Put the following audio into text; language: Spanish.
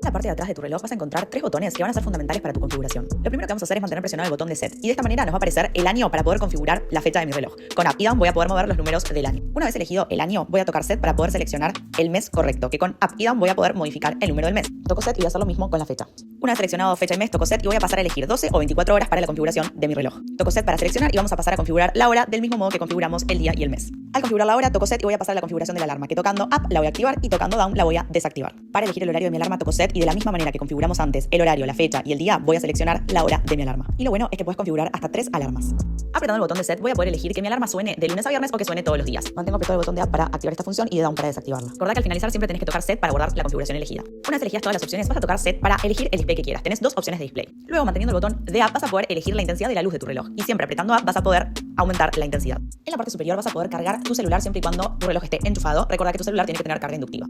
la parte de atrás de tu reloj vas a encontrar 3 botones que van a ser fundamentales para tu configuración. Lo primero que vamos a hacer es mantener presionado el botón de Set y de esta manera nos va a aparecer el año para poder configurar la fecha de mi reloj. Con Up y Down voy a poder mover los números del año. Una vez elegido el año, voy a tocar Set para poder seleccionar el mes correcto, que con Up y Down voy a poder modificar el número del mes. Toco Set y voy a hacer lo mismo con la fecha. Una vez seleccionado fecha y mes, toco Set y voy a pasar a elegir 12 o 24 horas para la configuración de mi reloj. Toco Set para seleccionar y vamos a pasar a configurar la hora del mismo modo que configuramos el día y el mes. Al configurar la hora, toco Set y voy a pasar a la configuración de la alarma, que tocando Up la voy a activar y tocando Down la voy a desactivar. Para elegir el horario de mi alarma, toco Set y de la misma manera que configuramos antes el horario, la fecha y el día, voy a seleccionar la hora de mi alarma. Y lo bueno es que puedes configurar hasta 3 alarmas. Apretando el botón de Set voy a poder elegir que mi alarma suene de lunes a viernes o que suene todos los días. Mantengo apretado el botón de Up para activar esta función y de Down para desactivarla. Recordá que al finalizar siempre tenés que tocar Set para guardar la configuración elegida. Una vez elegidas todas las opciones, vas a tocar Set para elegir el display que quieras. Tenés 2 opciones de display. Luego, manteniendo el botón de Up, vas a poder elegir la intensidad de la luz de tu reloj. Y siempre apretando Up vas a poder aumentar la intensidad. En la parte superior vas a poder cargar tu celular siempre y cuando tu reloj esté enchufado. Recordá que tu celular tiene que tener carga inductiva.